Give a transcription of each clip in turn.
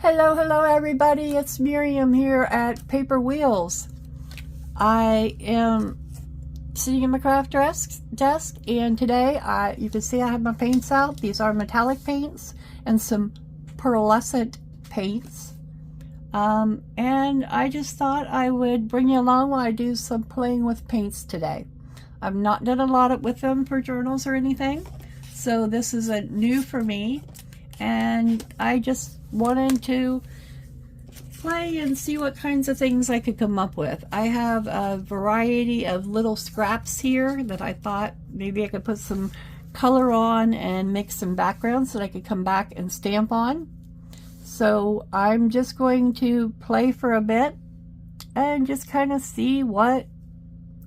Hello everybody, it's Miriam here at Paper Wheels. I am sitting in my craft desk and today you can see I have my paints out. These are metallic paints and some pearlescent paints. And I just thought I would bring you along while I do some playing with paints today. I've not done a lot with them for journals or anything, so this is a new for me, and I just wanted to play and see what kinds of things I could come up with. I have a variety of little scraps here that I thought maybe I could put some color on and make some backgrounds that I could come back and stamp on. So I'm just going to play for a bit and just kind of see what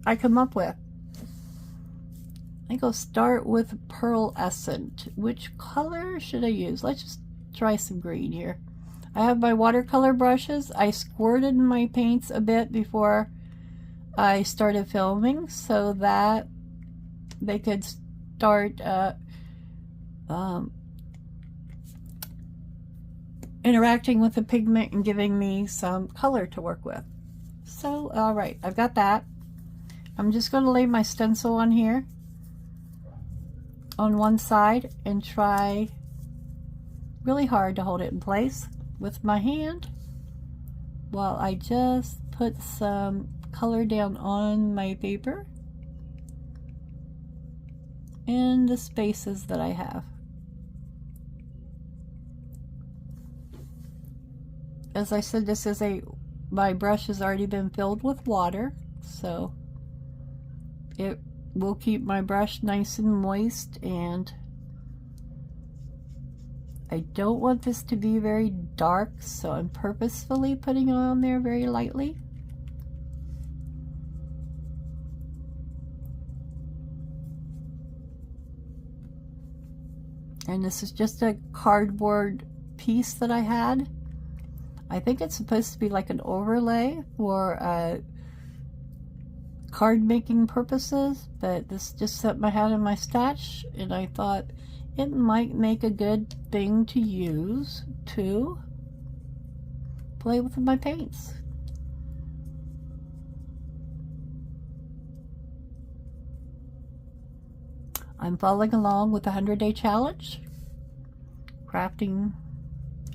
I come up with. I think I'll start with Pearlescent. Which color should I use? Let's just try some green here. I have my watercolor brushes. I squirted my paints a bit before I started filming so that they could start interacting with the pigment and giving me some color to work with. So, alright, I've got that. I'm just going to lay my stencil on here on one side and try really hard to hold it in place with my hand while I just put some color down on my paper in the spaces that I have. As I said, this is my brush has already been filled with water, so it will keep my brush nice and moist, and I don't want this to be very dark, so I'm purposefully putting it on there very lightly. And this is just a cardboard piece that I had. I think it's supposed to be like an overlay for card making purposes, but this just something I had in my stash, and I thought it might make a good thing to use to play with my paints. I'm following along with the 100-day challenge, crafting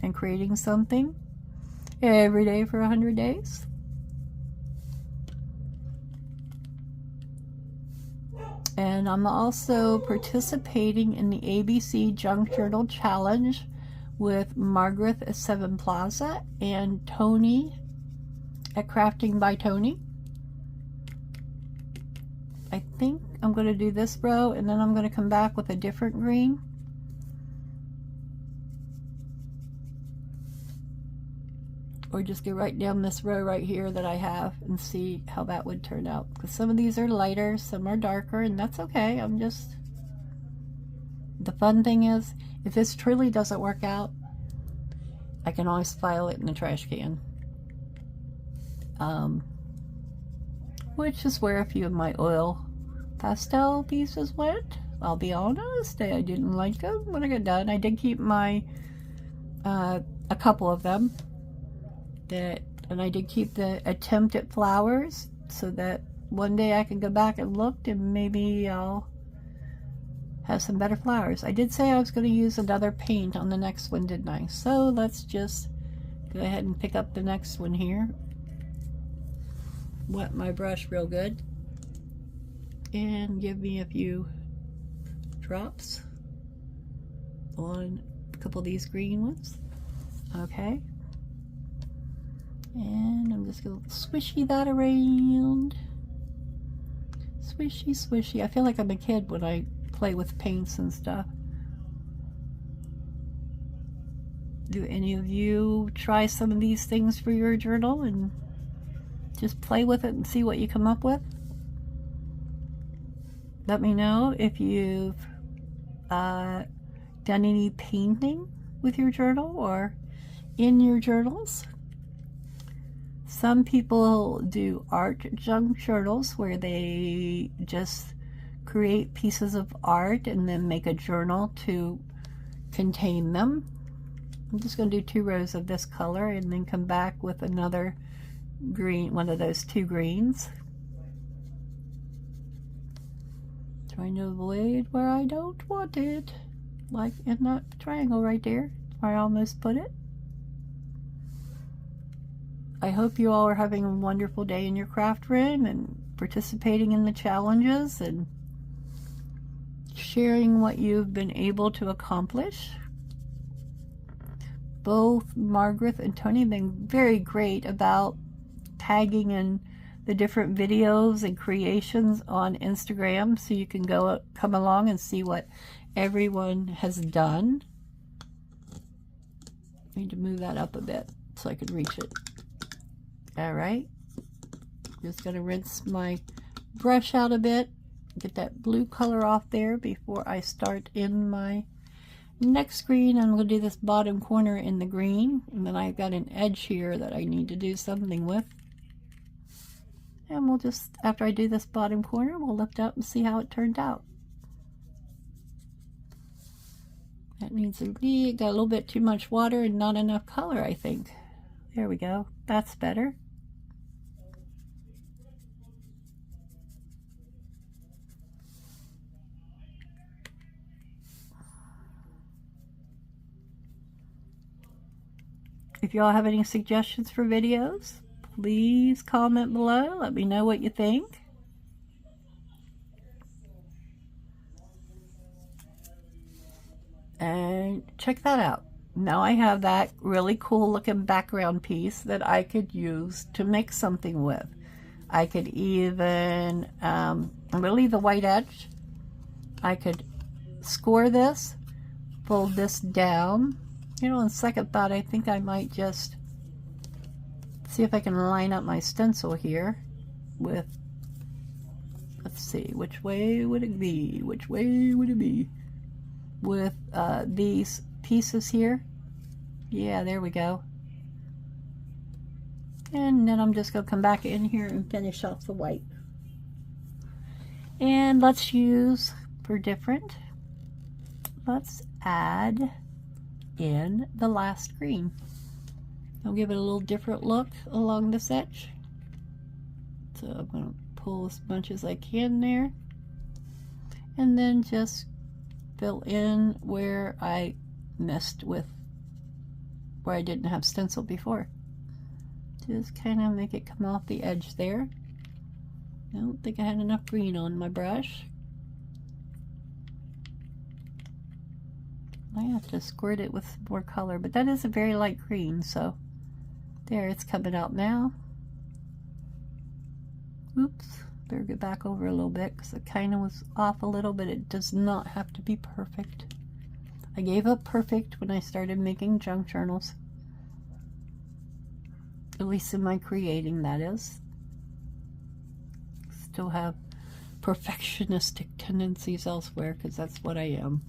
and creating something every day for 100 days. And I'm also participating in the ABC Junk Journal Challenge with Margaret at 7 Plaza and Tony at Crafting by Tony. I think I'm going to do this row and then I'm going to come back with a different green. Or just get right down this row right here that I have and see how that would turn out. Because some of these are lighter, some are darker, and that's okay. The fun thing is, if this truly doesn't work out, I can always file it in the trash can. Which is where a few of my oil pastel pieces went. I'll be honest, I didn't like them when I got done. I did keep my, a couple of them. And I did keep the attempt at flowers so that one day I can go back and look and maybe I'll have some better flowers. I did say I was going to use another paint on the next one, didn't I? So let's just go ahead and pick up the next one here. Wet my brush real good and give me a few drops on a couple of these green ones. Okay. And I'm just going to swishy that around. Swishy, swishy. I feel like I'm a kid when I play with paints and stuff. Do any of you try some of these things for your journal and just play with it and see what you come up with? Let me know if you've done any painting with your journal or in your journals. Some people do art junk journals where they just create pieces of art and then make a journal to contain them. I'm just going to do 2 rows of this color and then come back with another green, one of those 2 greens. Trying to avoid where I don't want it, like in that triangle right there where I almost put it. I hope you all are having a wonderful day in your craft room and participating in the challenges and sharing what you've been able to accomplish. Both Margaret and Tony have been very great about tagging in the different videos and creations on Instagram, so you can come along and see what everyone has done. I need to move that up a bit so I can reach it. All right, just gonna rinse my brush out a bit, get that blue color off there before I start in my next green. I'm going to do this bottom corner in the green, and then I've got an edge here that I need to do something with. And we'll just, after I do this bottom corner, we'll lift up and see how it turned out. That needs to be, got a little bit too much water and not enough color, I think. There we go. That's better. If y'all have any suggestions for videos, please comment below. Let me know what you think. And check that out. Now I have that really cool looking background piece that I could use to make something with. I could even, I'm going to leave the white edge. I could score this, fold this down. You know, on second thought, I think I might just see if I can line up my stencil here with, let's see, which way would it be? Which way would it be? With these pieces here. Yeah, there we go. And then I'm just going to come back in here and finish off the white. And let's use, for different, let's add in the last green. I'll give it a little different look along this edge. So I'm going to pull as much as I can there. And then just fill in where I messed with, where I didn't have stencil before. Just kind of make it come off the edge there. I don't think I had enough green on my brush. I have to squirt it with more color, but that is a very light green, so there, it's coming out now. Oops, better get back over a little bit because it kind of was off a little, but it does not have to be perfect. I gave up perfect when I started making junk journals. At least in my creating, that is. Still have perfectionistic tendencies elsewhere because that's what I am.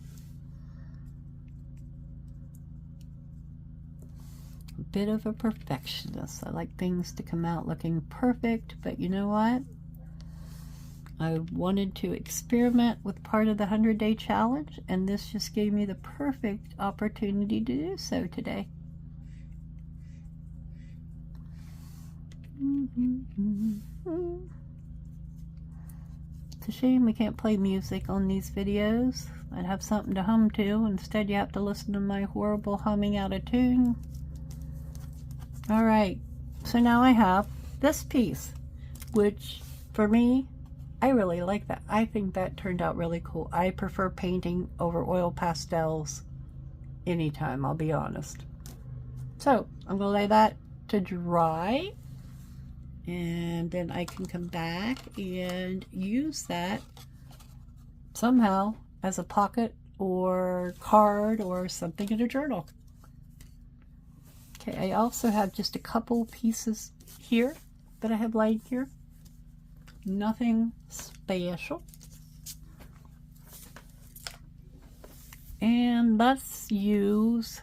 A bit of a perfectionist. I like things to come out looking perfect, but you know what? I wanted to experiment with part of the 100-day challenge, and this just gave me the perfect opportunity to do so today. It's a shame we can't play music on these videos. I'd have something to hum to. Instead, you have to listen to my horrible humming out of tune. Alright, so now I have this piece, which for me, I really like that. I think that turned out really cool. I prefer painting over oil pastels anytime, I'll be honest. So I'm going to lay that to dry, and then I can come back and use that somehow as a pocket or card or something in a journal. Okay, I also have just a couple pieces here that I have lying here. Nothing special. And let's use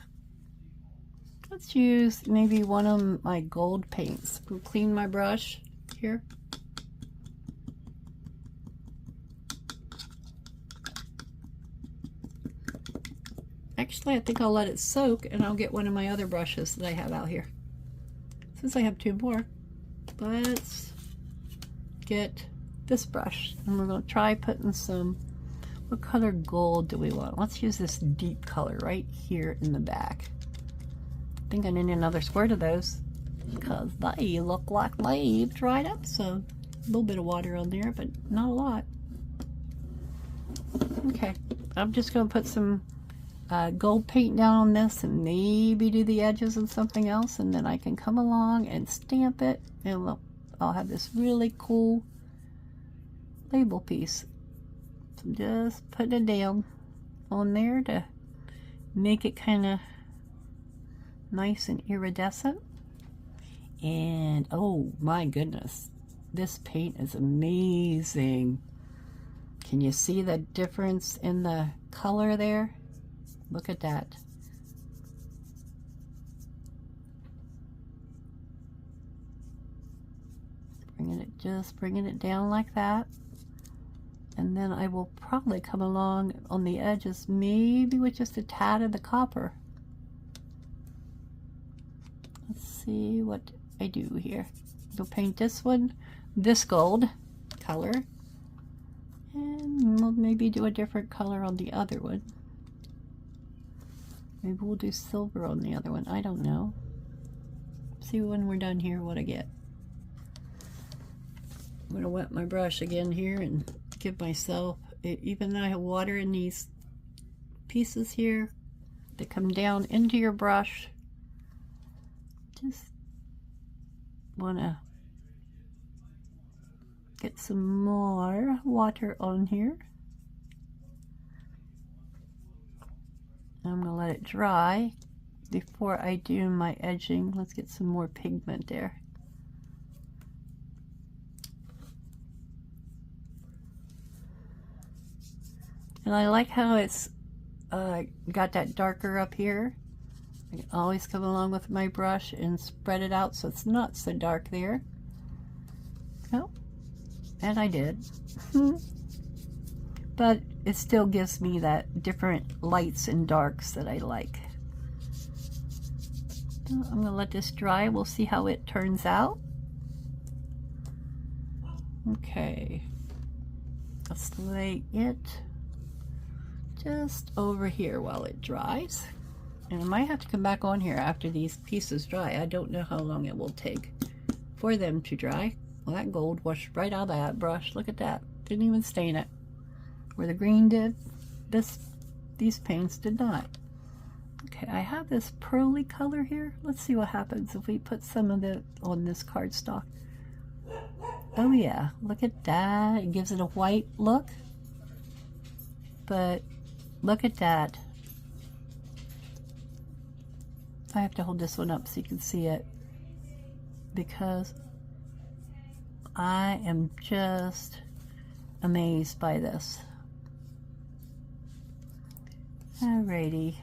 maybe one of my gold paints. I'll clean my brush here. Actually, I think I'll let it soak and I'll get one of my other brushes that I have out here. Since I have two more, let's get this brush and we're going to try putting some, what color gold do we want? Let's use this deep color right here in the back. I think I need another squirt of those because they look like they've dried up, so a little bit of water on there, but not a lot. Okay, I'm just going to put some gold paint down on this and maybe do the edges and something else, and then I can come along and stamp it, and look, I'll have this really cool label piece. So I'm just putting it down on there to make it kind of nice and iridescent. And oh my goodness, this paint is amazing. Can you see the difference in the color there? Look at that. Just bringing it down like that. And then I will probably come along on the edges, maybe with just a tad of the copper. Let's see what I do here. We'll paint this one, this gold color. And we'll maybe do a different color on the other one. Maybe we'll do silver on the other one. I don't know. See when we're done here what I get. I'm going to wet my brush again here and give myself, even though I have water in these pieces here that come down into your brush, just want to get some more water on here. I'm going to let it dry before I do my edging. Let's get some more pigment there. And I like how it's got that darker up here. I can always come along with my brush and spread it out so it's not so dark there. Oh, and I did. But it still gives me that different lights and darks that I like. So I'm going to let this dry. We'll see how it turns out. Okay. Let's lay it just over here while it dries. And I might have to come back on here after these pieces dry. I don't know how long it will take for them to dry. Well, that gold washed right out of that brush. Look at that. Didn't even stain it. Where the green did, these paints did not. Okay, I have this pearly color here. Let's see what happens if we put some of it on this cardstock. Oh yeah, look at that. It gives it a white look. But look at that. I have to hold this one up so you can see it, because I am just amazed by this. Alrighty.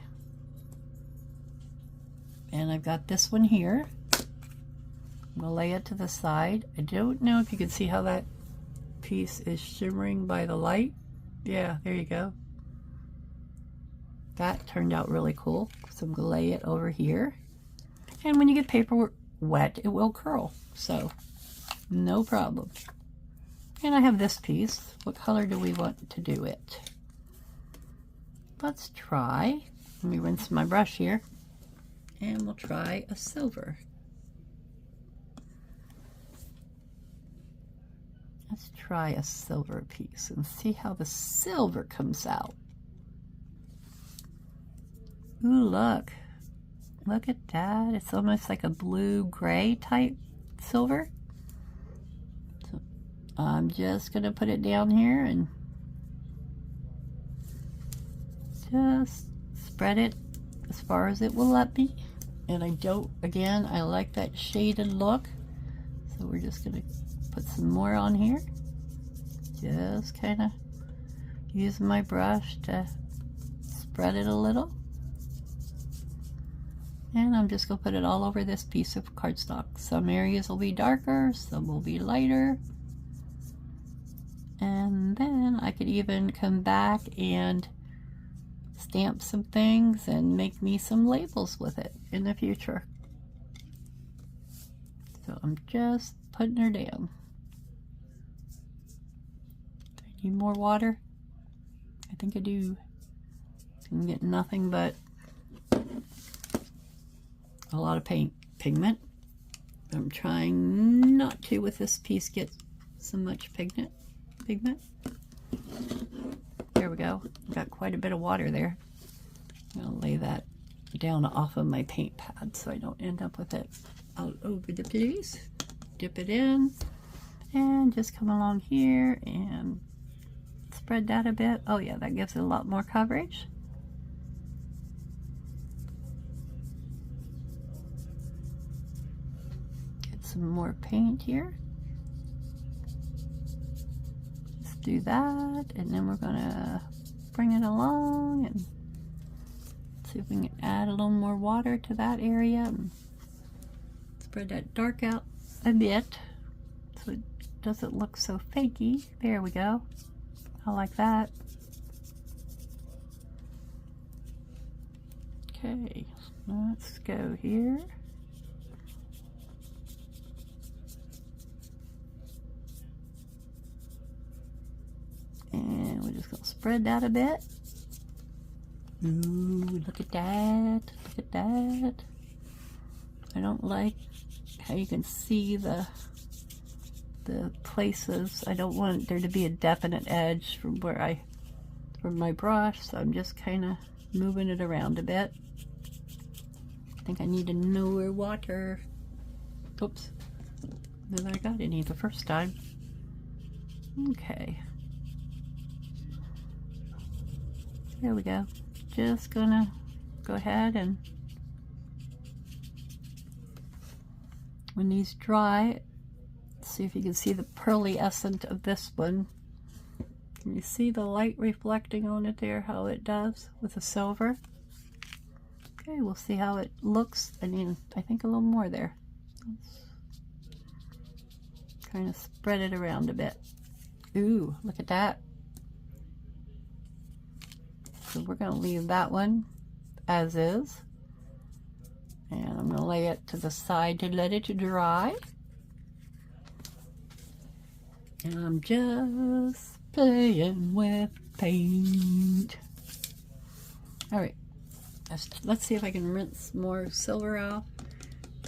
And I've got this one here. I'm going to lay it to the side. I don't know if you can see how that piece is shimmering by the light. Yeah, there you go. That turned out really cool. So I'm going to lay it over here. And when you get paper wet, it will curl. So, no problem. And I have this piece. What color do we want to do it? Let's try. Let me rinse my brush here. And we'll try a silver. Let's try a silver piece and see how the silver comes out. Ooh, look. Look at that. It's almost like a blue-gray type silver. So I'm just going to put it down here and just spread it as far as it will let me. And I don't, again, I like that shaded look. So we're just going to put some more on here. Just kind of use my brush to spread it a little. And I'm just going to put it all over this piece of cardstock. Some areas will be darker, some will be lighter. And then I could even come back and stamp some things and make me some labels with it in the future. So I'm just putting her down. Do I need more water? I think I do. I'm getting nothing but a lot of pigment. I'm trying not to with this piece get so much pigment. There we go. Got quite a bit of water there. I'm gonna lay that down off of my paint pad so I don't end up with it all over the place. Dip it in and just come along here and spread that a bit. Oh yeah, that gives it a lot more coverage. Get some more paint here. Just do that, and then we're gonna bring it along and see if we can add a little more water to that area and spread that dark out a bit so it doesn't look so fakey. There we go. I like that. Okay, let's go here. And we're just gonna spread that a bit. Ooh, look at that. Look at that. I don't like how you can see the places. I don't want there to be a definite edge from my brush, so I'm just kind of moving it around a bit. I think I need to more water. Oops, than I got any the first time. Okay, there we go. Just gonna go ahead and when these dry, see if you can see the pearlescent of this one. Can you see the light reflecting on it there, how it does with the silver? Okay, we'll see how it looks. I mean, I think a little more there. Let's kind of spread it around a bit. Ooh, look at that. So we're going to leave that one as is. And I'm going to lay it to the side to let it dry. And I'm just playing with paint. All right, let's see if I can rinse more silver off.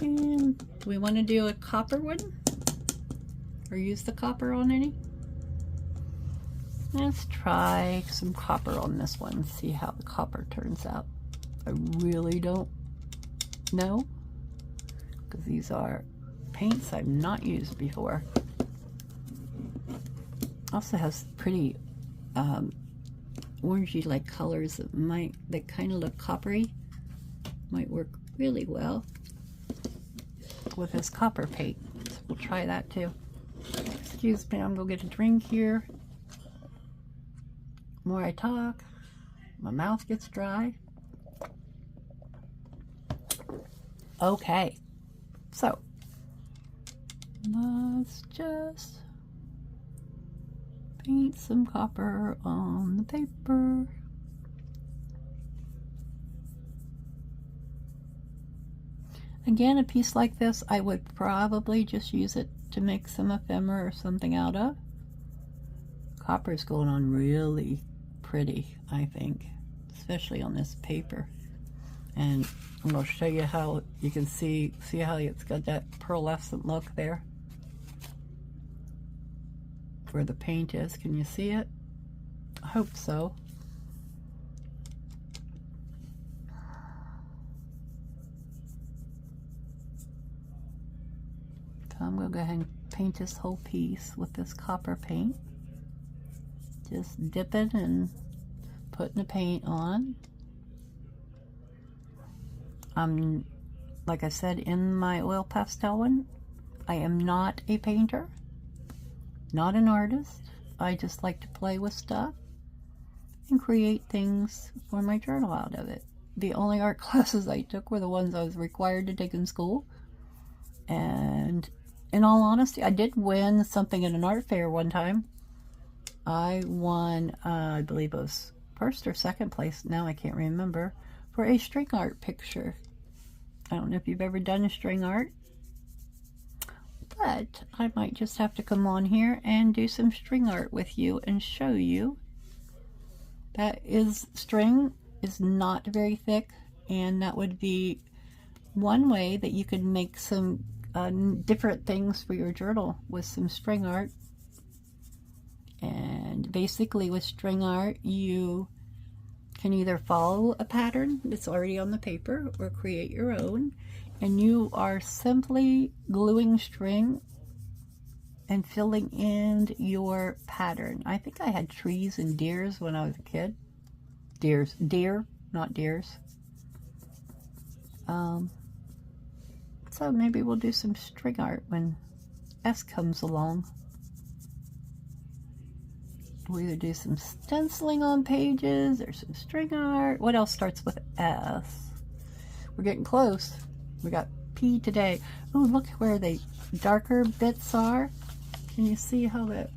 And do we want to do a copper one? Or use the copper on any? Let's try some copper on this one, see how the copper turns out. I really don't know, because these are paints I've not used before. Also has pretty orangey like colors that kind of look coppery. Might work really well with this copper paint. So we'll try that too. Excuse me, I'm gonna get a drink here. The more I talk, my mouth gets dry. Okay, so let's just paint some copper on the paper. Again, a piece like this, I would probably just use it to make some ephemera or something out of. Copper is going on really pretty, I think, especially on this paper. And I'm going to show you how you can see how it's got that pearlescent look there. Where the paint is. Can you see it? I hope so. So I'm going to go ahead and paint this whole piece with this copper paint. Just dip it and putting the paint on. Like I said in my oil pastel one, I am not a painter, not an artist. I just like to play with stuff and create things for my journal out of it. The only art classes I took were the ones I was required to take in school. And in all honesty, I did win something at an art fair one time. I won, I believe it was first or second place, now I can't remember, for a string art picture. I don't know if you've ever done a string art, but I might just have to come on here and do some string art with you and show you. That is, string is not very thick, and that would be one way that you could make some different things for your journal with some string art. And basically with string art, you can either follow a pattern that's already on the paper or create your own, and you are simply gluing string and filling in your pattern. I think I had trees and deers when I was a kid. Deer, not deers. So maybe we'll do some string art when S comes along. We'll either do some stenciling on pages or some string art. What else starts with S? We're getting close. We got P today. Oh, look where the darker bits are. Can you see how that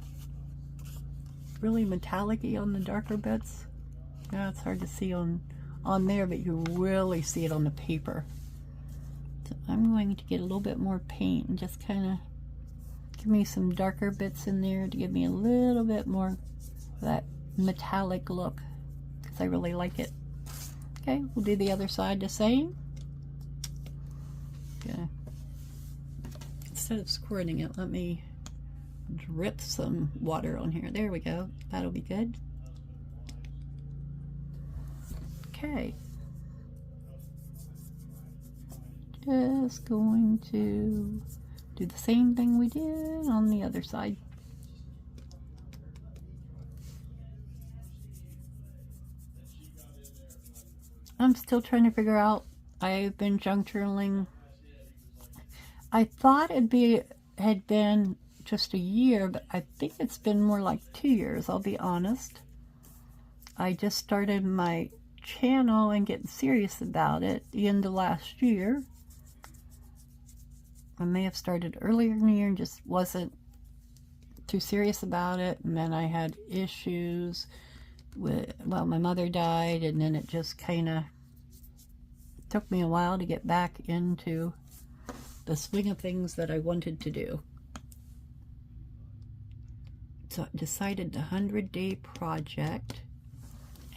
really metallic-y on the darker bits? Yeah, it's hard to see on there, but you really see it on the paper. So I'm going to get a little bit more paint and just kind of give me some darker bits in there to give me a little bit more of that metallic look, because I really like it. Okay, we'll do the other side the same. Okay. Instead of squirting it, let me drip some water on here. There we go. That'll be good. Okay. Just going to do the same thing we did on the other side. I'm still trying to figure out, I've been junk journaling. I thought had been just a year, but I think it's been more like 2 years, I'll be honest. I just started my channel and getting serious about it the end of last year. I may have started earlier in the year and just wasn't too serious about it, and then I had issues with, well, my mother died, and then it just kind of took me a while to get back into the swing of things that I wanted to do. So I decided the 100-day project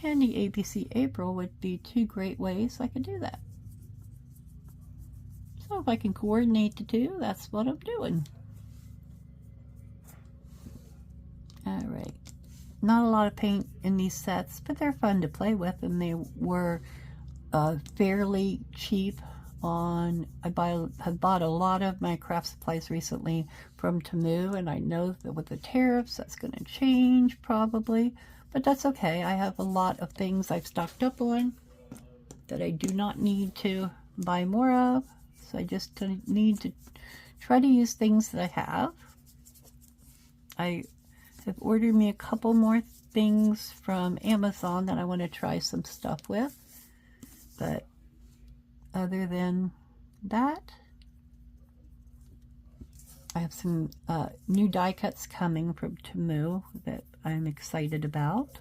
and the ABC April would be two great ways I could do that. So if I can coordinate the two, that's what I'm doing. Alright. Not a lot of paint in these sets, but they're fun to play with, and they were fairly cheap on, have bought a lot of my craft supplies recently from Temu, and I know that with the tariffs that's going to change probably, but that's okay. I have a lot of things I've stocked up on that I do not need to buy more of, so I just need to try to use things that I have. I have ordered me a couple more things from Amazon that I want to try some stuff with, but other than that, I have some new die cuts coming from Temu that I'm excited about.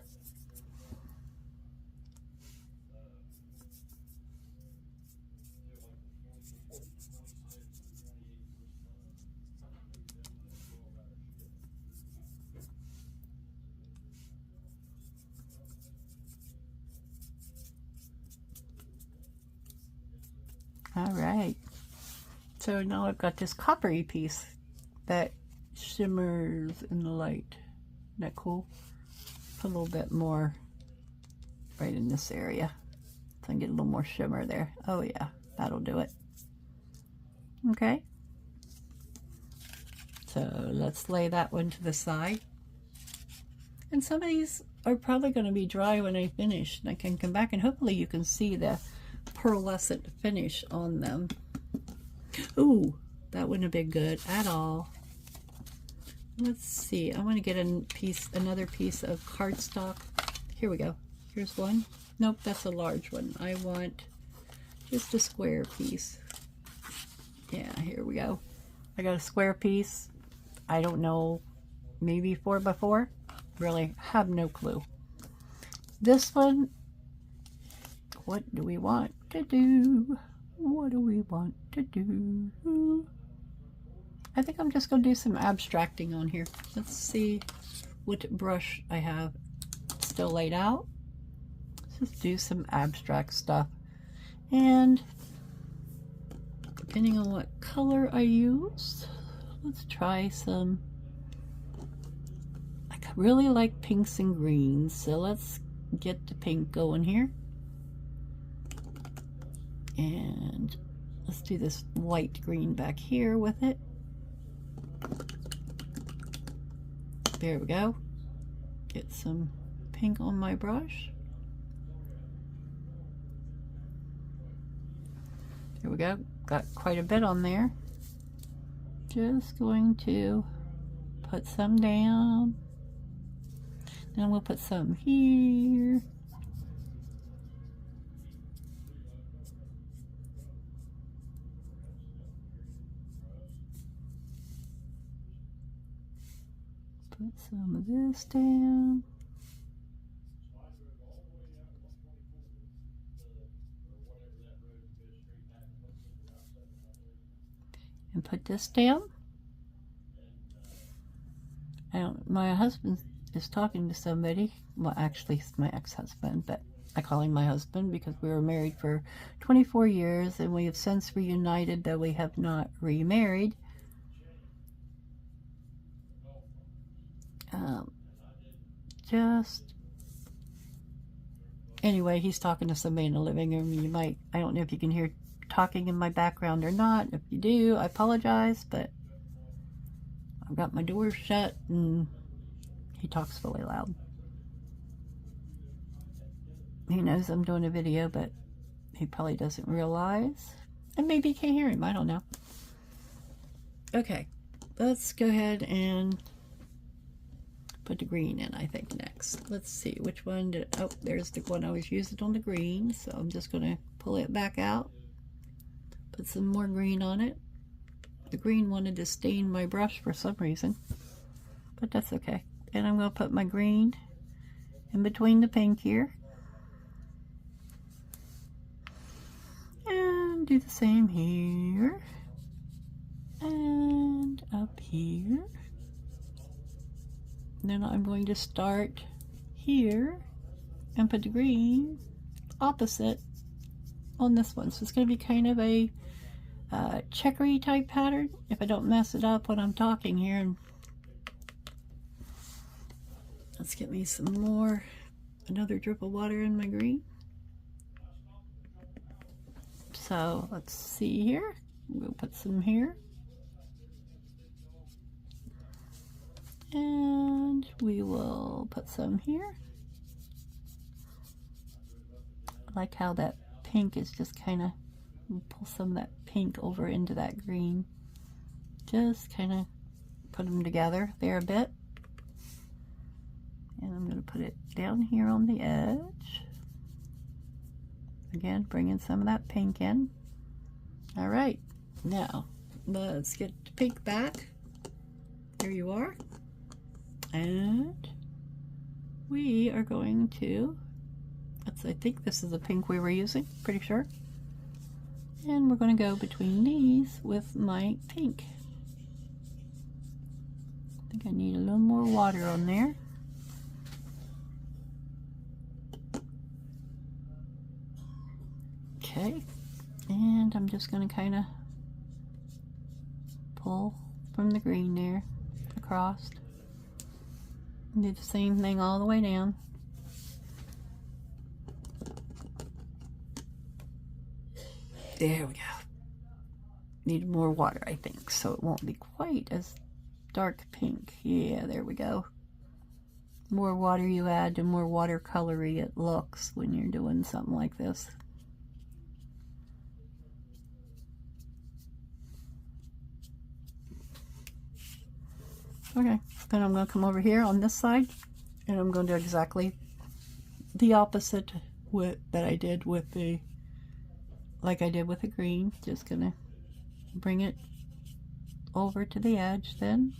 All right, so now I've got this coppery piece that shimmers in the light. Isn't that cool? Put a little bit more right in this area so I can get a little more shimmer there. Oh yeah, that'll do it. Okay, so let's lay that one to the side. And some of these are probably going to be dry when I finish, and I can come back and hopefully you can see the pearlescent finish on them. Ooh, that wouldn't have been good at all. Let's see, I want to get another piece of cardstock. Here we go. Here's one. Nope, that's a large one. I want just a square piece. Yeah, here we go. I got a square piece. I don't know, maybe 4x4. Really have no clue. This one, what do we want to do? What do we want to do? I think I'm just going to do some abstracting on here. Let's see what brush I have still laid out. Let's just do some abstract stuff. And depending on what color I use, let's try some. I really like pinks and greens, so let's get the pink going here. And let's do this white green back here with it. There we go. Get some pink on my brush. There we go. Got quite a bit on there. Just going to put some down. Then we'll put some here. Put some of this down. And put this down. My husband is talking to somebody. Well, actually, it's my ex-husband, but I call him my husband because we were married for 24 years and we have since reunited, though we have not remarried. Anyway, he's talking to somebody in the living room. I don't know if you can hear talking in my background or not. If you do, I apologize, but I've got my door shut and he talks really loud. He knows I'm doing a video, but he probably doesn't realize. And maybe you can't hear him, I don't know. Okay, let's go ahead and put the green in, I think, next. Let's see, which one did, oh, there's the one I was using on the green, so I'm just going to pull it back out. Put some more green on it. The green wanted to stain my brush for some reason, but that's okay. And I'm going to put my green in between the pink here. And do the same here. And up here. Then I'm going to start here and put the green opposite on this one. So it's going to be kind of a checkery type pattern if I don't mess it up when I'm talking here. And let's get me some more, another drip of water in my green. So let's see here. We'll put some here. And we will put some here. I like how that pink is just kind of, pull some of that pink over into that green. Just kind of put them together there a bit. And I'm going to put it down here on the edge. Again, bringing some of that pink in. All right, now let's get the pink back. Here you are. And we are going to, I think this is the pink we were using, pretty sure. And we're going to go between these with my pink. I think I need a little more water on there. Okay, and I'm just going to kind of pull from the green there across. Do the same thing all the way down. There we go. Need more water, I think, so it won't be quite as dark pink. Yeah, there we go. More water you add, the more watercolory it looks when you're doing something like this. Okay, then I'm going to come over here on this side and I'm going to do exactly the opposite that I did with the, like I did with the green. Just going to bring it over to the edge then.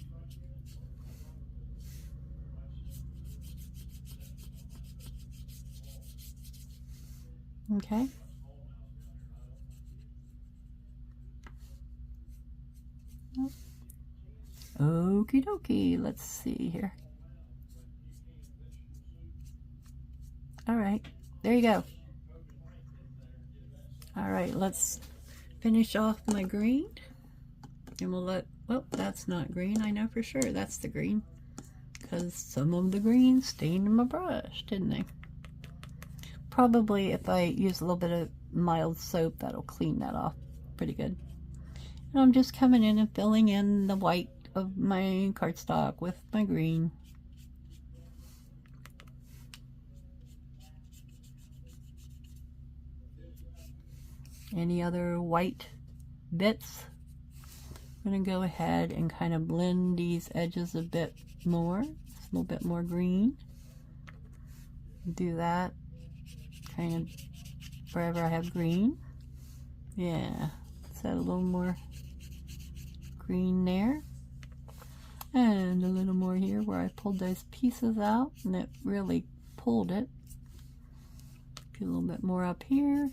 Okay. Okie dokie. Let's see here. All right. There you go. All right. Let's finish off my green. And we'll let... Well, that's not green. I know for sure that's the green. Because some of the green stained my brush, didn't they? Probably if I use a little bit of mild soap, that'll clean that off pretty good. And I'm just coming in and filling in the white of my cardstock with my green. Any other white bits? I'm going to go ahead and kind of blend these edges a bit more. Just a little bit more green. Do that kind of wherever I have green. Yeah, let's add a little more green there. And a little more here where I pulled those pieces out and it really pulled it. Get a little bit more up here.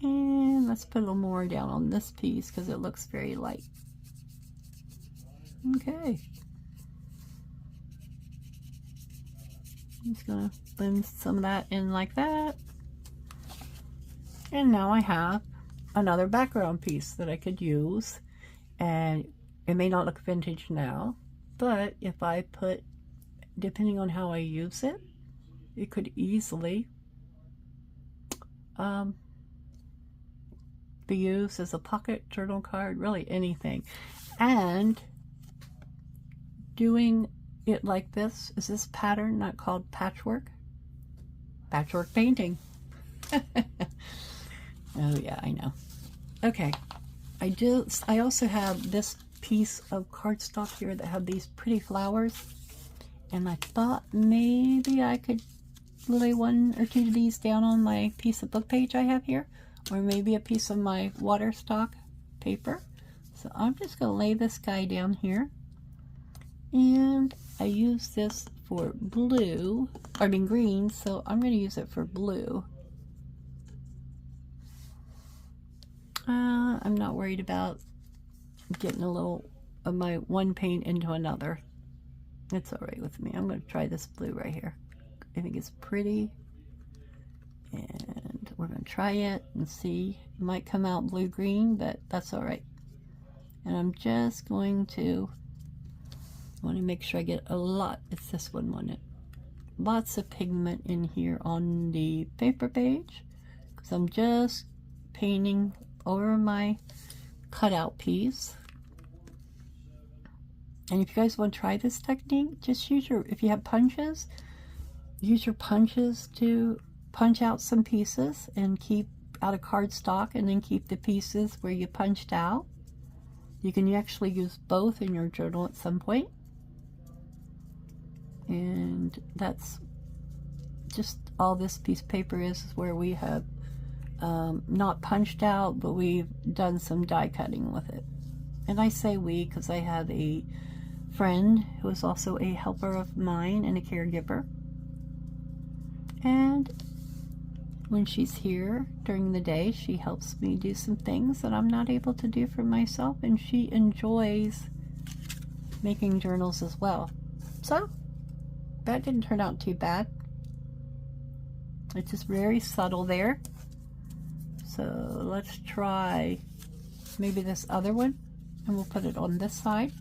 And let's put a little more down on this piece because it looks very light. Okay. I'm just going to blend some of that in like that. And now I have another background piece that I could use. And it may not look vintage now, but if I put, depending on how I use it, it could easily be used as a pocket journal card, really anything. And doing it like this is this pattern not called patchwork? Patchwork painting. Oh yeah, I know. Okay, I also have this piece of cardstock here that have these pretty flowers, and I thought maybe I could lay one or two of these down on my piece of book page I have here, or maybe a piece of my waterstock paper. So I'm just going to lay this guy down here, and I use this for blue, I mean green, so I'm going to use it for blue. I'm not worried about getting a little of my one paint into another. It's alright with me. I'm going to try this blue right here. I think it's pretty. And we're going to try it and see. It might come out blue-green, but that's alright. And I'm just going to want to make sure I get a lot. It's this one, wasn't it? Lots of pigment in here on the paper page. Because I'm just painting over my cutout piece. And if you guys want to try this technique, just use your, if you have punches, use your punches to punch out some pieces and keep out of cardstock, and then keep the pieces where you punched out. You can actually use both in your journal at some point. And that's just all this piece of paper is where we have not punched out, but we've done some die cutting with it. And I say we because I have a friend who is also a helper of mine and a caregiver. And when she's here during the day, she helps me do some things that I'm not able to do for myself, and she enjoys making journals as well. So that didn't turn out too bad. It's just very subtle there. So let's try maybe this other one, and we'll put it on this side.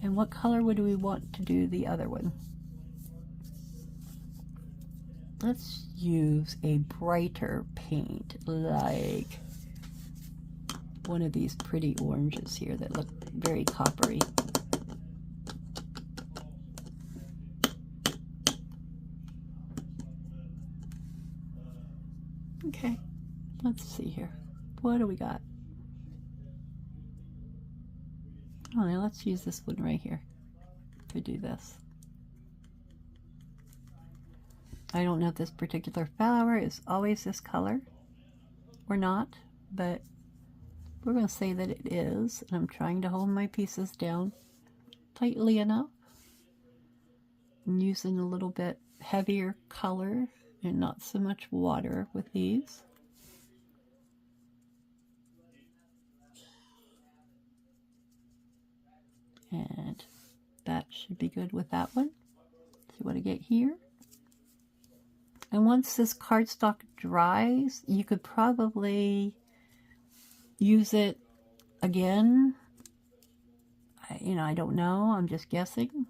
And what color would we want to do the other one? Let's use a brighter paint, like one of these pretty oranges here that look very coppery. Okay, let's see here. What do we got? Oh, now let's use this one right here to do this. I don't know if this particular flower is always this color or not, but we're going to say that it is. And I'm trying to hold my pieces down tightly enough. I'm using a little bit heavier color and not so much water with these. And that should be good with that one. See what I get here. And once this cardstock dries, you could probably use it again. You know, I don't know. I'm just guessing.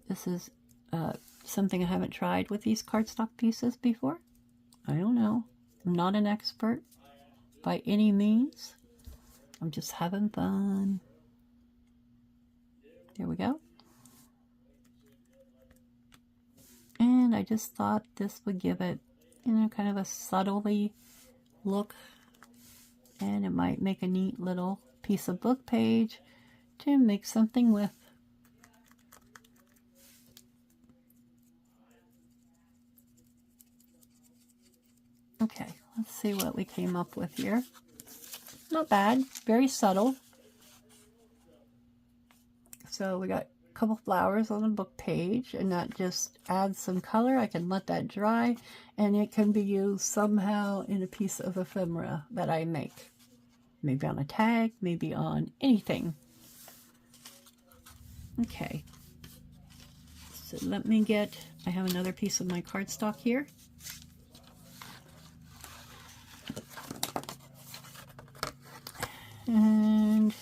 This is something I haven't tried with these cardstock pieces before. I don't know. I'm not an expert by any means. I'm just having fun. There we go. And I just thought this would give it, you know, kind of a subtly look. And it might make a neat little piece of book page to make something with. Okay, let's see what we came up with here. Not bad, very subtle. So we got a couple flowers on the book page, and that just adds some color. I can let that dry, and it can be used somehow in a piece of ephemera that I make. Maybe on a tag, maybe on anything. Okay. So let me get, I have another piece of my cardstock here. And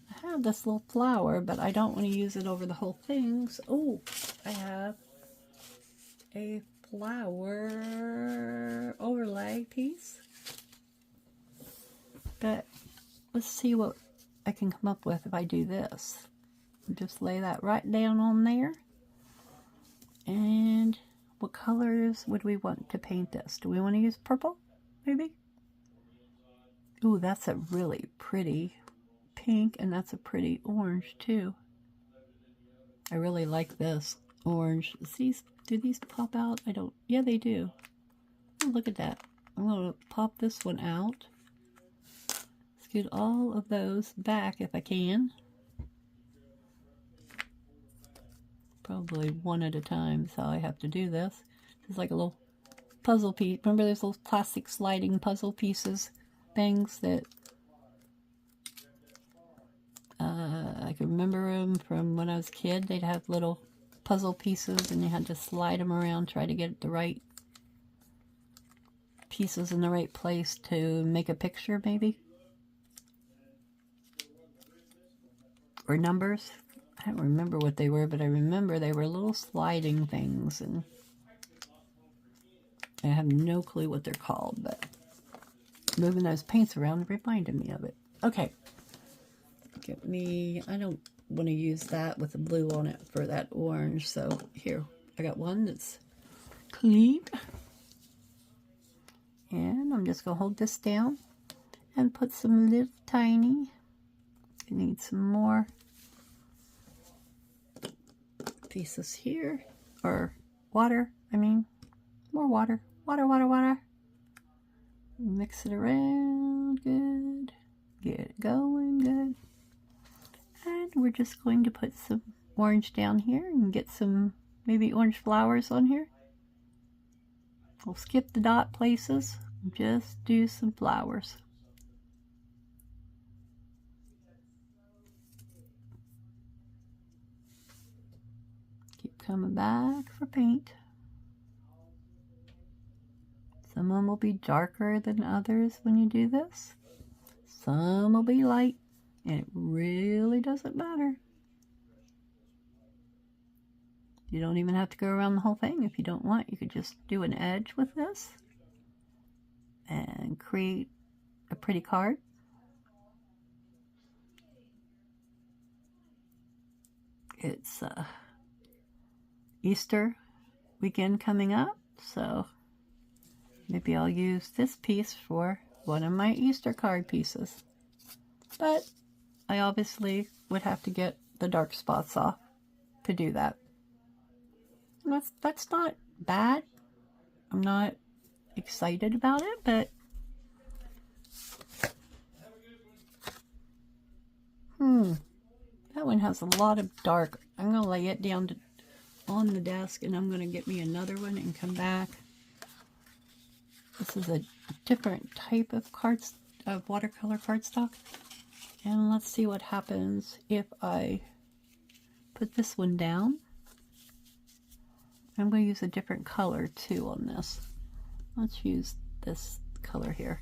I have this little flower, but I don't want to use it over the whole thing. So, oh, I have a flower overlay piece. But let's see what I can come up with if I do this. Just lay that right down on there. And what colors would we want to paint this? Do we want to use purple, maybe? Ooh, that's a really pretty pink, and that's a pretty orange too. I really like this orange. Do these pop out? I don't. Yeah, they do. Oh, look at that. I'm going to pop this one out. Scoot all of those back if I can. Probably one at a time is how I have to do this. It's like a little puzzle piece. Remember those little plastic sliding puzzle pieces things that I can remember them from when I was a kid. They'd have little puzzle pieces and you had to slide them around, try to get the right pieces in the right place to make a picture, maybe. Or numbers. I don't remember what they were, but I remember they were little sliding things, and I have no clue what they're called, but moving those paints around reminded me of it. Okay. Get me, I don't want to use that with the blue on it for that orange, so here, I got one that's clean. And I'm just going to hold this down and put some little tiny, I need some more pieces here, or water, I mean, more water, water. Mix it around, good, get it going, good. And we're just going to put some orange down here and get some maybe orange flowers on here. We'll skip the dot places, just do some flowers. Keep coming back for paint. Some of them will be darker than others when you do this. Some will be light, and it really doesn't matter. You don't even have to go around the whole thing if you don't want. You could just do an edge with this and create a pretty card. It's Easter weekend coming up, so maybe I'll use this piece for one of my Easter card pieces. But I obviously would have to get the dark spots off to do that. And that's not bad. I'm not excited about it, but that one has a lot of dark. I'm going to lay it down to on the desk, and I'm going to get me another one and come back. This is a different type of watercolor cardstock. And let's see what happens if I put this one down. I'm going to use a different color too on this. Let's use this color here.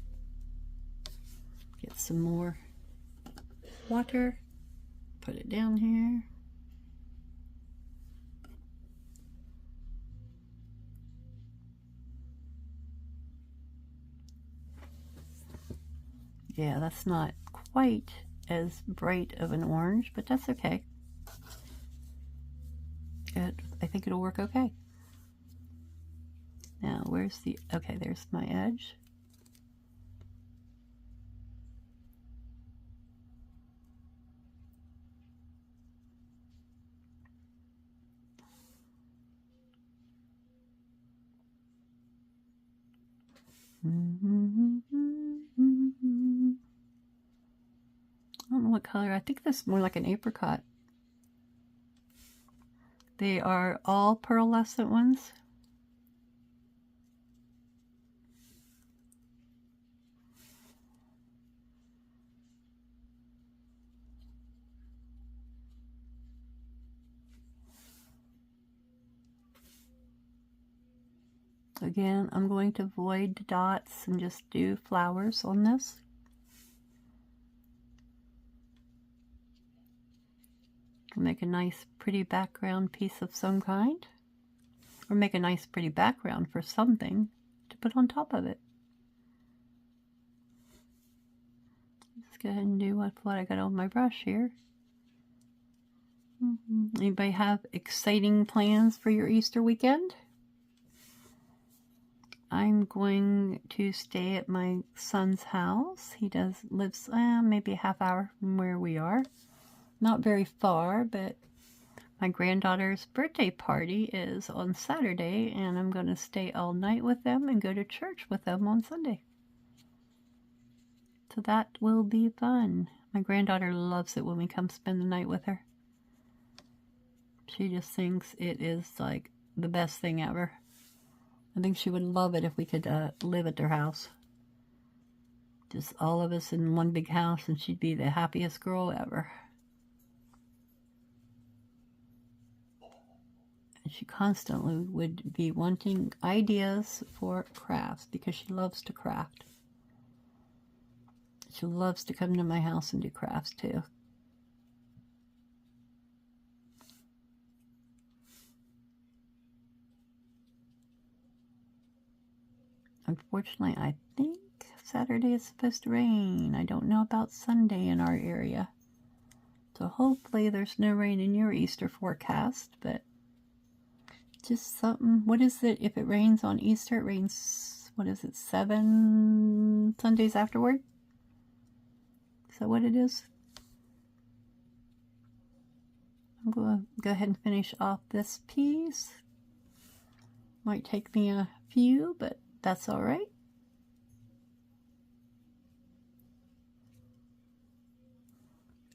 Get some more water. Put it down here. Yeah, that's not quite as bright of an orange, but that's okay. I think it'll work okay. Now, where's the... Okay, there's my edge. I don't know what color. I think this is more like an apricot. They are all pearlescent ones. Again, I'm going to avoid the dots and just do flowers on this. Make a nice pretty background piece of some kind, or make a nice pretty background for something to put on top of it. Let's go ahead and do what I got on my brush here. Anybody have exciting plans for your Easter weekend? I'm going to stay at my son's house. He lives maybe a half hour from where we are. Not very far, but my granddaughter's birthday party is on Saturday, and I'm going to stay all night with them and go to church with them on Sunday. So that will be fun. My granddaughter loves it when we come spend the night with her. She just thinks it is like the best thing ever. I think she would love it if we could live at their house. Just all of us in one big house, and she'd be the happiest girl ever. And she constantly would be wanting ideas for crafts because she loves to craft. She loves to come to my house and do crafts too. Unfortunately, I think Saturday is supposed to rain. I don't know about Sunday in our area. So hopefully there's no rain in your Easter forecast, but just something. What is it? If it rains on Easter, it rains, what is it, 7 Sundays afterward? Is that what it is? I'm going to go ahead and finish off this piece. Might take me a few, but that's all right.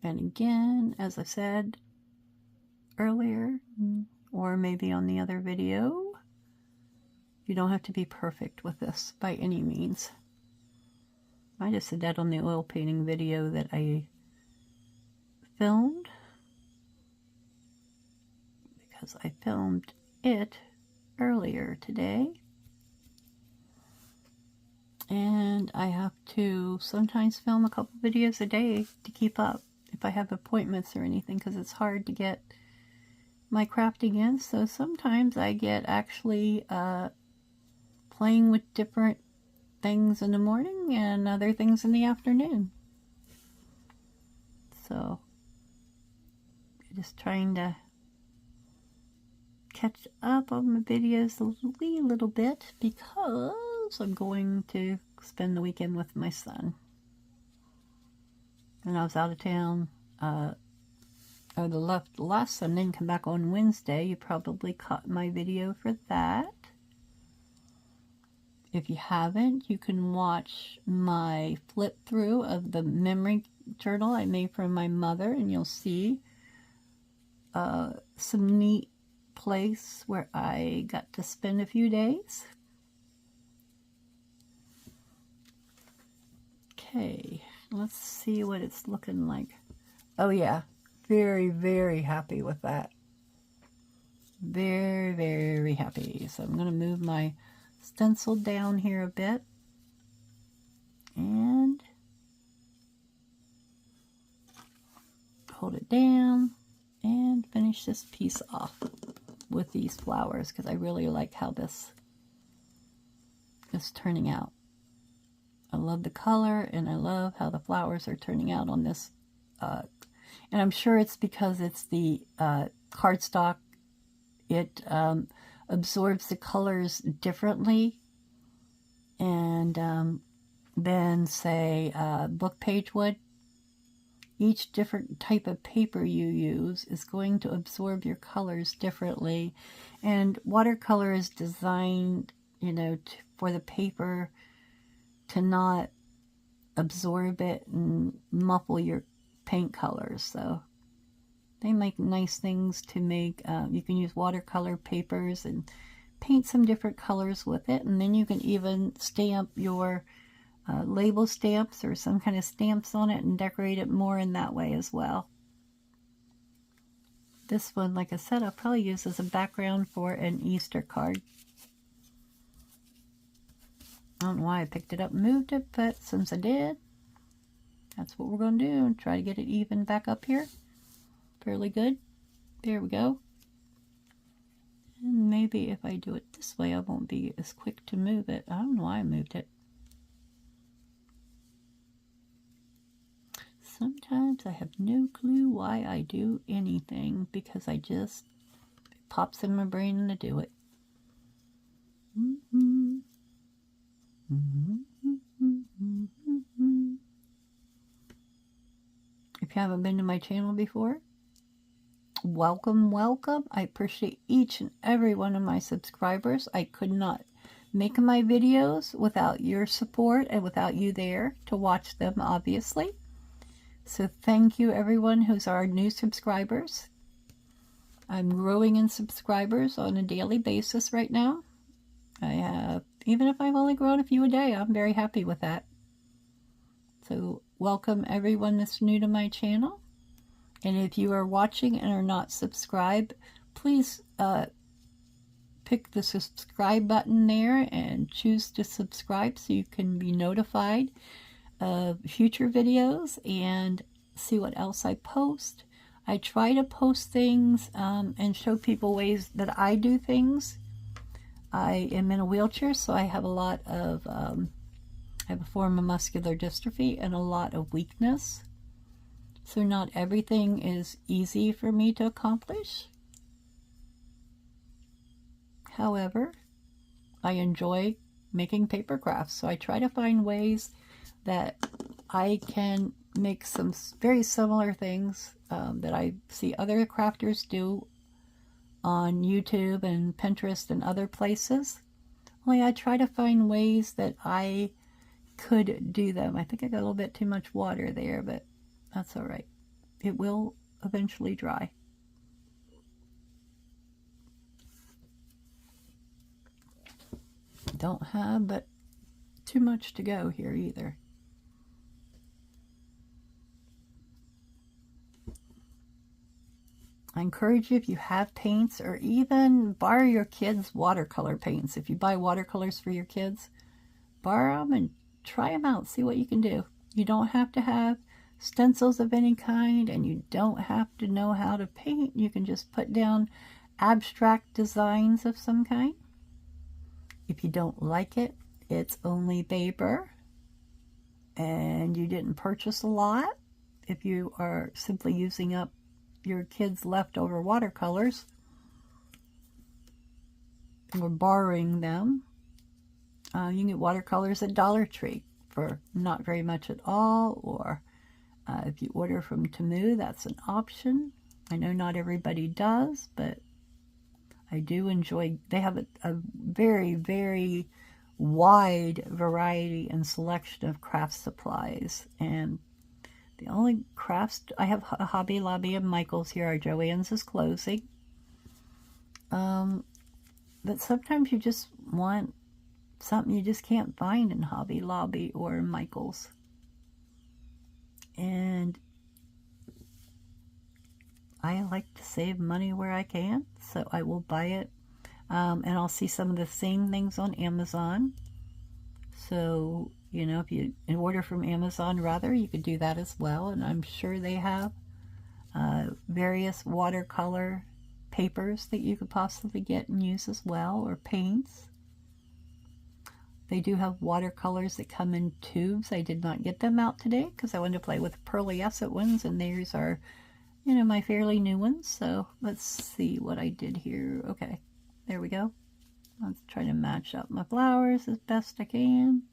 And again, as I said earlier, or maybe on the other video, you don't have to be perfect with this by any means. I just did that on the oil painting video that I filmed, because I filmed it earlier today. And I have to sometimes film a couple videos a day to keep up if I have appointments or anything, because it's hard to get my crafting in. So sometimes I get actually playing with different things in the morning and other things in the afternoon. So just trying to catch up on my videos a wee little bit, because I'm going to spend the weekend with my son. And I was out of town the last Sunday and come back on Wednesday. You probably caught my video for that. If you haven't, you can watch my flip through of the memory journal I made for my mother, and you'll see some neat place where I got to spend a few days. Okay, let's see what it's looking like. Oh yeah, very, very happy with that. Very, very happy. So I'm going to move my stencil down here a bit. And hold it down and finish this piece off with these flowers because I really like how this is turning out. I love the color and I love how the flowers are turning out on this. And I'm sure it's because it's the cardstock. It absorbs the colors differently and than, say, book page would. Each different type of paper you use is going to absorb your colors differently. And watercolor is designed, you know, for the paper to not absorb it and muffle your paint colors. So they make nice things to make. You can use watercolor papers and paint some different colors with it. And then you can even stamp your label stamps or some kind of stamps on it and decorate it more in that way as well. This one, like I said, I'll probably use as a background for an Easter card. I don't know why I picked it up and moved it, but since I did, that's what we're going to do and try to get it even back up here. Fairly good. There we go. And maybe if I do it this way, I won't be as quick to move it. I don't know why I moved it. Sometimes I have no clue why I do anything because it pops in my brain to do it. If you haven't been to my channel before, welcome, welcome. I appreciate each and every one of my subscribers. I could not make my videos without your support and without you there to watch them, obviously. So thank you everyone who's our new subscribers. I'm growing in subscribers on a daily basis right now. I have, even if I've only grown a few a day, I'm very happy with that. So welcome everyone that's new to my channel. And if you are watching and are not subscribed, please pick the subscribe button there and choose to subscribe so you can be notified of future videos and see what else I post. I try to post things and show people ways that I do things. I am in a wheelchair, so I have a lot of, I have a form of muscular dystrophy and a lot of weakness. So not everything is easy for me to accomplish. However, I enjoy making paper crafts, so I try to find ways that I can make some very similar things that I see other crafters do on YouTube and Pinterest and other places. Only I try to find ways that I could do them. I think I got a little bit too much water there, but that's all right. It will eventually dry. Don't have but too much to go here either. I encourage you, if you have paints, or even borrow your kids' watercolor paints. If you buy watercolors for your kids, borrow them and try them out. See what you can do. You don't have to have stencils of any kind, and you don't have to know how to paint. You can just put down abstract designs of some kind. If you don't like it, it's only paper, and you didn't purchase a lot. If you are simply using up your kids' leftover watercolors or borrowing them, you can get watercolors at Dollar Tree for not very much at all, or if you order from Temu, that's an option. I know not everybody does, but I do enjoy, they have a very, very wide variety and selection of craft supplies. And the only crafts, I have a Hobby Lobby and Michael's here. Our Joann's is closing. But sometimes you just want something you just can't find in Hobby Lobby or Michael's. And I like to save money where I can, so I will buy it. And I'll see some of the same things on Amazon. So, you know, if you order from Amazon, rather, you could do that as well. And I'm sure they have various watercolor papers that you could possibly get and use as well, or paints. They do have watercolors that come in tubes. I did not get them out today because I wanted to play with Pearlescent ones, and these are, you know, my fairly new ones. So let's see what I did here. Okay, there we go. Let's try to match up my flowers as best I can.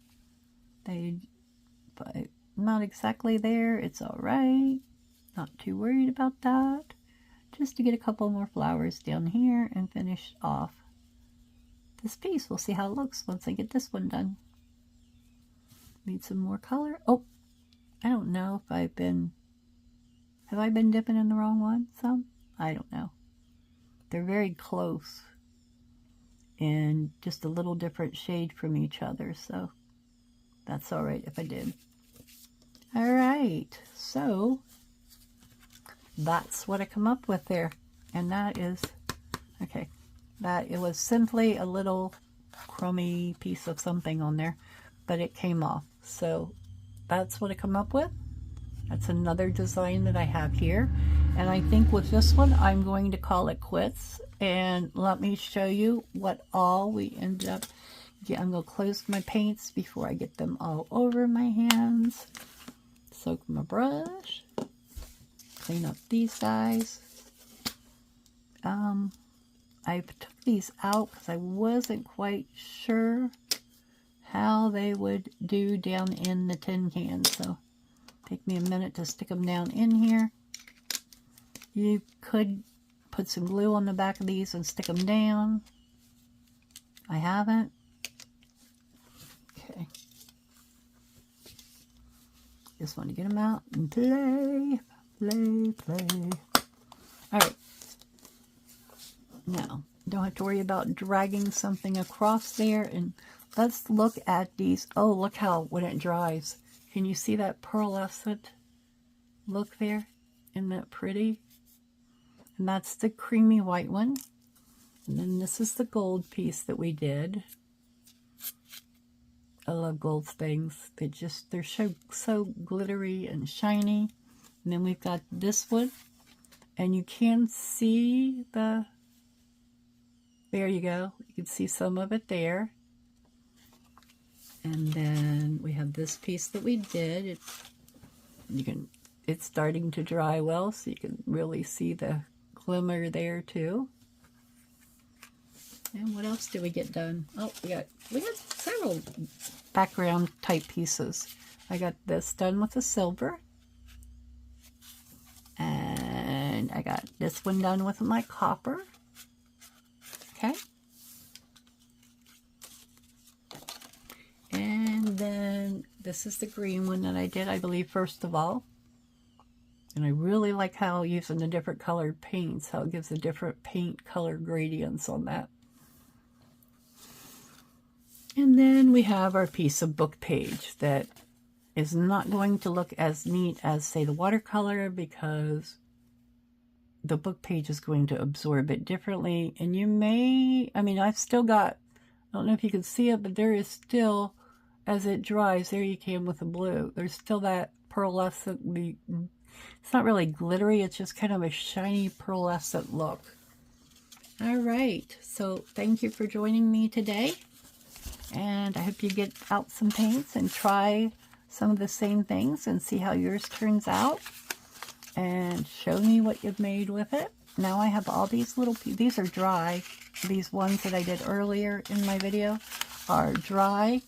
But not exactly there. It's all right. Not too worried about that. Just to get a couple more flowers down here and finish off this piece. We'll see how it looks once I get this one done. Need some more color. Oh, I don't know if have I been dipping in the wrong one some? I don't know. They're very close and just a little different shade from each other, so that's all right if I did. All right, so that's what I come up with there, and that is, okay, that it was simply a little crummy piece of something on there, but it came off. So that's what I come up with. That's another design that I have here, and I think with this one I'm going to call it quits, and let me show you what all we end up. I'm going to close my paints before I get them all over my hands. Soak my brush. Clean up these guys. I took these out because I wasn't quite sure how they would do down in the tin can. So take me a minute to stick them down in here. You could put some glue on the back of these and stick them down. I haven't. Okay. Just want to get them out and play. All right. Now, don't have to worry about dragging something across there. And let's look at these. Oh, look how, when it dries, can you see that pearlescent look there? Isn't that pretty? And that's the creamy white one. And then this is the gold piece that we did. I love gold things. They're so glittery and shiny. And then we've got this one. And you can see there you go. You can see some of it there. And then we have this piece that we did. It's starting to dry well, so you can really see the glimmer there too. And what else did we get done? Oh, we got several background type pieces. I got this done with the silver. And I got this one done with my copper. Okay. And then this is the green one that I did, I believe, first of all. And I really like how using the different colored paints, how it gives the different paint color gradients on that. And then we have our piece of book page that is not going to look as neat as, say, the watercolor, because the book page is going to absorb it differently. And you may, I mean, I've still got, I don't know if you can see it, but there is still, as it dries, there you can with the blue, there's still that pearlescent, it's not really glittery, it's just kind of a shiny pearlescent look. All right, so thank you for joining me today. And I hope you get out some paints and try some of the same things and see how yours turns out. And show me what you've made with it. Now I have all these little pieces. These are dry. These ones that I did earlier in my video are dry.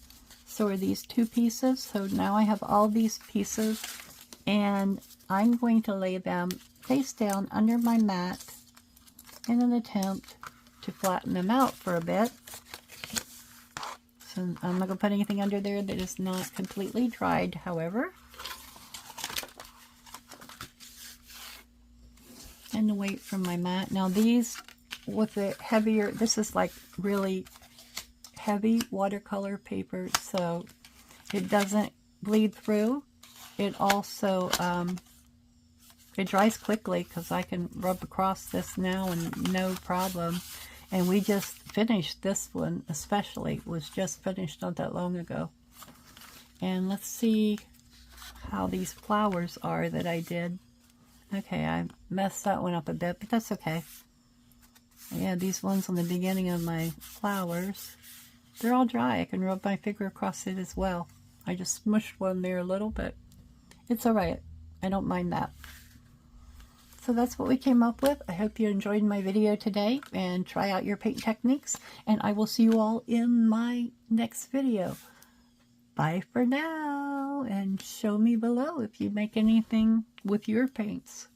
So are these two pieces. So now I have all these pieces. And I'm going to lay them face down under my mat in an attempt to flatten them out for a bit. So I'm not going to put anything under there that is not completely dried, however. And the weight from my mat. Now these with the heavier, this is like really heavy watercolor paper, so it doesn't bleed through. It also, it dries quickly because I can rub across this now and no problem. And we just finished this one, especially. It was just finished not that long ago. And let's see how these flowers are that I did. Okay, I messed that one up a bit, but that's okay. Yeah, these ones on the beginning of my flowers, they're all dry. I can rub my finger across it as well. I just smushed one there a little, but it's alright. I don't mind that. So that's what we came up with. I hope you enjoyed my video today and try out your paint techniques. And I will see you all in my next video. Bye for now. And show me below if you make anything with your paints.